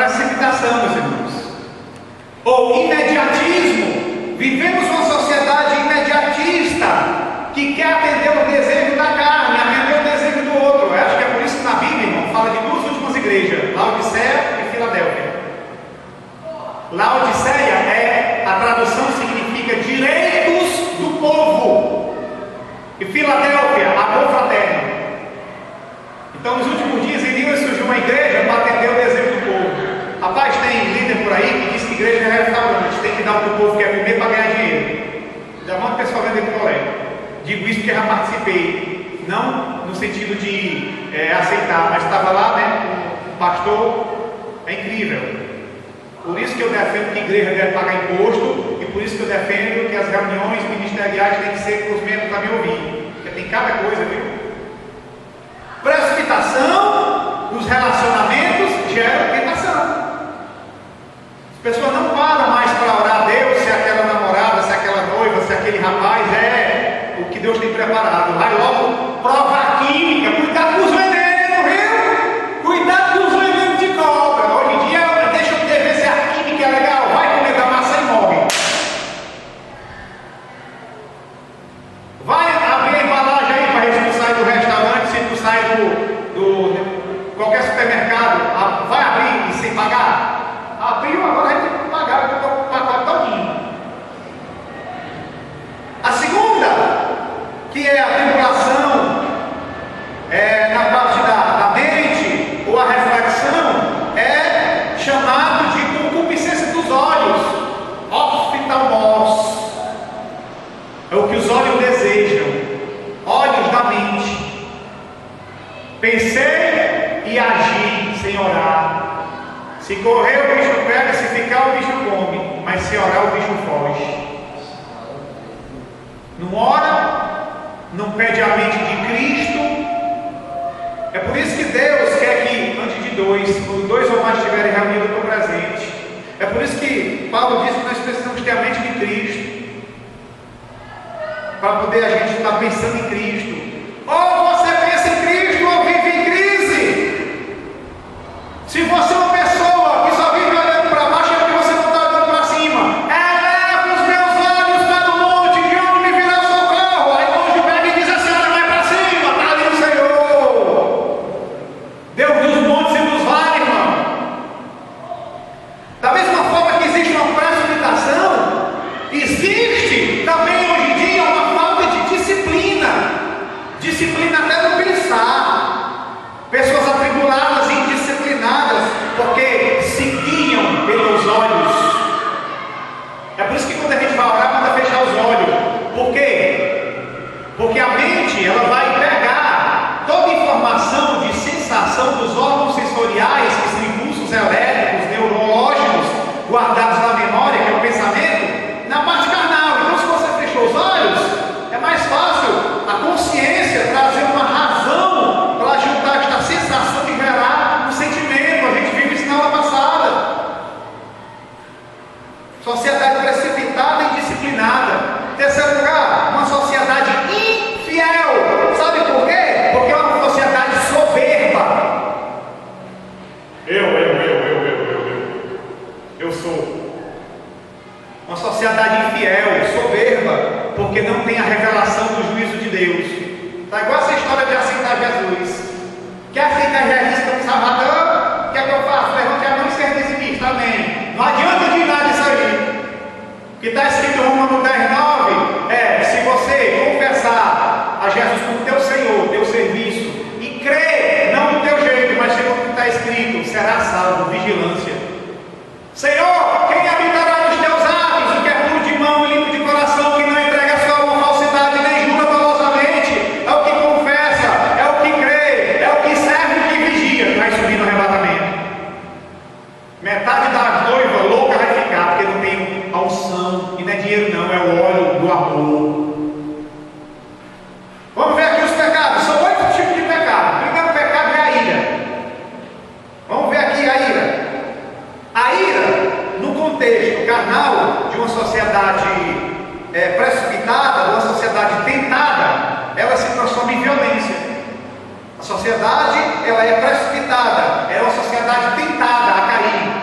Precipitação, meus irmãos, ou imediatismo. Vivemos uma sociedade imediatista que quer atender o desejo da carne, atender o desejo do outro. Eu acho que é por isso que na Bíblia, irmão, fala de duas últimas igrejas, Laodiceia e Filadélfia. Laodiceia a tradução significa direitos do povo, e Filadélfia, amor fraterno. Então, nos últimos dias, em Lima surgiu uma igreja para atender o desejo do povo. Rapaz, tem líder por aí que diz que igreja é restaurante, tem que dar o que o povo quer comer para ganhar dinheiro. Já manda o pessoal vender pro colega. Digo isso porque já participei, não no sentido de aceitar, mas estava lá, né, o pastor, é incrível. Por isso que eu defendo que a igreja deve pagar imposto, e por isso que eu defendo que as reuniões ministeriais têm que ser para os membros também ouvir, porque tem cada coisa, viu? Precipitação nos relacionamentos gera tentação. As pessoas não param mais para orar a Deus se aquela namorada, se aquela noiva, se aquele rapaz é o que Deus tem preparado. Vai logo provar química, cuidado com os venenos, viu? Cuidado com os venenos de cobra. Hoje em dia, deixa eu ver se a química é legal. Vai comer da massa e morre. Vai abrir a embalagem aí para ver se tu sai do restaurante, se tu sai do qualquer supermercado. Vai abrir e sem pagar? Abriu, agora a gente tem que pagar o pacote todinho. A segunda, que é a tribulação na parte da mente, ou a reflexão, é chamado de concupiscência dos olhos, oftalmos. É o que os olhos desejam, olhos da mente. Pensei e agi sem orar. Se correr o bicho pega, se ficar o bicho come, mas se orar o bicho foge. Não ora, não pede a mente de Cristo. É por isso que Deus quer que antes de quando dois ou mais estiverem reunidos, eu estou presente. É por isso que Paulo diz que nós precisamos ter a mente de Cristo, para poder a gente estar pensando em Cristo. Ou você pensa em Cristo ou vive em crise. Se você é uma pessoa que só vive olhando para baixo, é porque você não está olhando para cima. Eleva os meus olhos para o monte, de onde me virá o socorro. Aí o anjo pega e diz assim: olha, vai para cima, está ali o Senhor, Deus dos montes e dos vales, irmão. Da mesma forma que existe uma precipitação, existe também hoje em dia uma falta de disciplina. Disciplina até no pensar. Pessoas atribuladas e indisciplinadas, porque se guiam pelos olhos. É por isso que quando a gente vai orar, manda fechar os olhos. Por quê? Porque a mente, ela vai pegar toda a informação de sensação dos órgãos sensoriais, que são impulsos elétricos, neurológicos, guardados na memória, que é o pensamento, na parte carnal. Então, se você fechou os olhos, é mais fácil a consciência trazer uma razão para juntar esta sensação de gerar um sentimento. A gente viu isso na aula passada. Sociedade precipitada e indisciplinada. Terceiro lugar, uma sociedade infiel. Sabe por quê? Porque é uma sociedade soberba. Eu sou. Uma sociedade infiel, soberba, porque não tem a revelação do juízo de Deus. Está igual essa história de aceitar Jesus. Quer aceitar Jesus como Salvador? O que é que eu faço? Levante a mão e ser dizimista. Amém. Não adianta de nada isso aí. Que está escrito em Romanos 10:9 se você confessar a Jesus como teu Senhor, teu serviço, e crer, não do teu jeito, mas segundo o que está escrito, será salvo. Vigilância. Senhor, quem habitará nos teus atos, o que é puro de mão e limpo de coração, que não entrega a sua alma à falsidade, nem jura dolosamente, é o que confessa, é o que crê, é o que serve e que vigia, vai subir no arrebatamento. Metade das noivas louca vai ficar, porque não tem a unção, e não é dinheiro não, é o óleo do amor. Vamos ver aqui os pecados. São 8 tipos de pecado. O primeiro pecado é a ira. Vamos ver aqui a ira. A ira, no contexto carnal de uma sociedade precipitada, de uma sociedade tentada, ela se transforma em violência. A sociedade, ela é precipitada, é uma sociedade tentada a cair.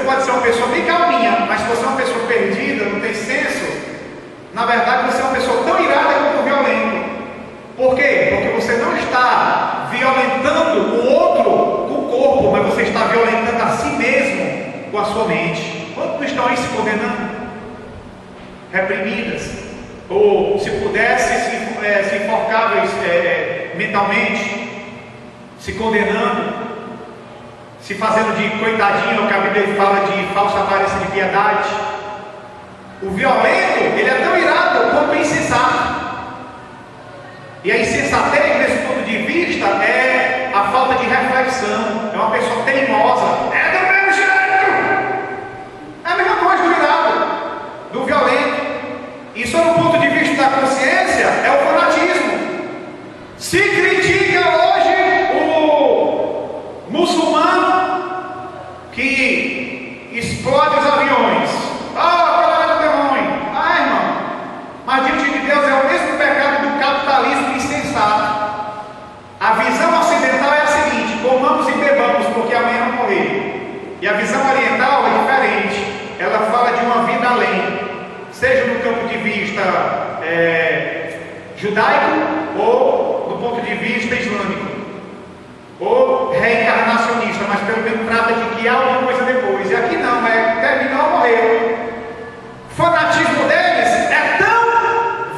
pode ser uma pessoa bem calminha, mas se você é uma pessoa perdida, não tem senso, na verdade você é uma pessoa tão irada quanto violento. Por quê? Porque você não está violentando o outro com o corpo, mas você está violentando a si mesmo com a sua mente. Quantos estão aí se condenando? Reprimidas, ou se pudesse, se enforcáveis mentalmente, se condenando, se fazendo de coitadinho, que a Bíblia fala de falsa aparência de piedade. O violento, ele é tão irado quanto o insensato. E a insensatez, desse ponto de vista, é a falta de reflexão. É uma pessoa teimosa. É do mesmo jeito. É a mesma coisa do irado, do violento. E sob o ponto de vista da consciência, é o fanatismo. Se critica hoje o muçulmano que explode os aviões. Aquela é do demônio. Irmão, mas diante de Deus é o mesmo pecado do capitalismo insensato. A visão ocidental é a seguinte: comamos e bebamos, porque amanhã não morrer. E a visão oriental é diferente. Ela fala de uma vida além, seja no campo de vista judaico ou do ponto de vista islâmico, ou reencarnacionista, mas pelo menos trata de que há alguma coisa depois. E aqui não, terminou, morreu. O fanatismo deles é tão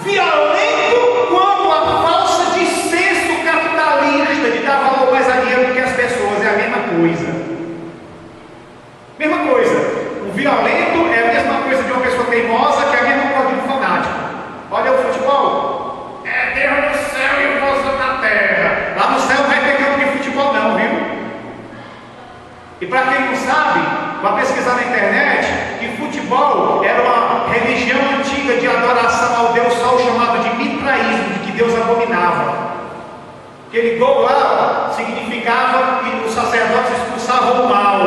violento quanto a falsa de senso capitalista de dar valor mais a dinheiro do que as pessoas. É a mesma coisa. Mesma coisa. O violento é a mesma coisa de uma pessoa teimosa, que é a mesma coisa de um fanático. Olha o futebol. É Deus no céu e o povo na terra. Lá no céu não vai ter campo de futebol não, viu? E para quem não sabe, vai pesquisar na internet que futebol era uma religião antiga de adoração ao Deus Sol, chamado de mitraísmo, de que Deus abominava. Aquele gol lá significava que os sacerdotes expulsavam o mal.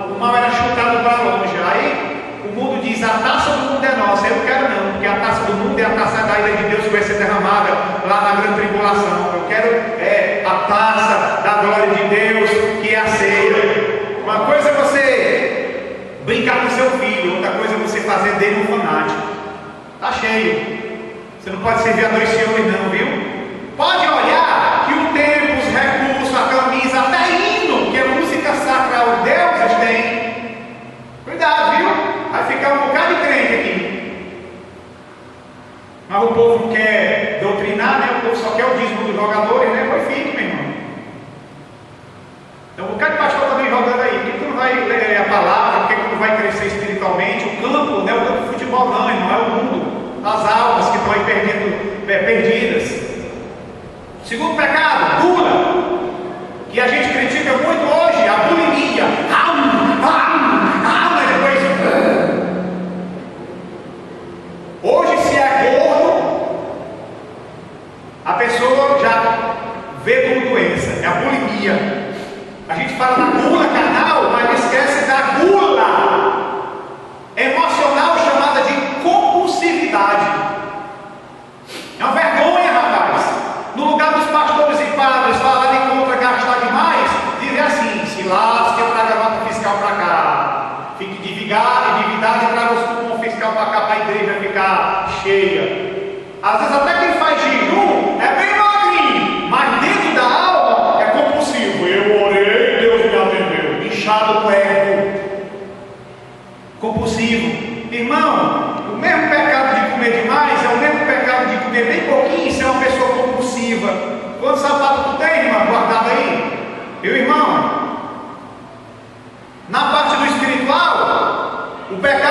O mal era chutado para longe. Aí o mundo diz: a taça do mundo é nossa. Eu não quero não, porque a taça do mundo é a taça da ira de Deus que vai ser derramada lá na grande tribulação. Eu quero a taça da glória de Deus, que é a ceia. Uma coisa é você brincar com seu filho, outra coisa é você fazer dele um fanático. Tá cheio. Você não pode servir a dois senhores não, viu? Pode olhar que o tempo, os recursos, a camisa, até hino, que é música sacral, deuses tem. Cuidado, viu? Vai ficar um bocado de crente aqui. Mas o povo não quer doutrinar, né? O povo só quer o dízimo dos jogadores, né? Foi fique, meu irmão. Então, um bocado de pastor também jogando aí. Por que tu não vai ler a palavra? Por que tu não vai crescer espiritualmente? O campo, né? O campo de futebol não, irmão. É o mundo. As almas que estão aí perdidas. Segundo pecado, gula, que a gente critica muito hoje, a bulimia. Hoje, se é gordo, a pessoa já vê como doença, é a bulimia. A gente fala da gula carnal, mas esquece da gula emocional, chamada de compulsividade. É uma vergonha, rapaz. No lugar dos pastores e padres falarem contra gastar demais, dizer assim: se lasque, traga nota fiscal para cá. Fique endividado e traga o fiscal para cá, para a igreja ficar cheia. Às vezes até quem faz jejum é bem magrinho, mas dentro da alma é compulsivo. Eu orei, Deus me atendeu. Inchado no ego. Compulsivo. Irmão, o mesmo pecado de comer demais é o mesmo pecado de comer bem pouquinho e ser uma pessoa compulsiva. Quantos sapatos tu tem, irmão, guardado aí? Meu irmão, na parte do espiritual, o pecado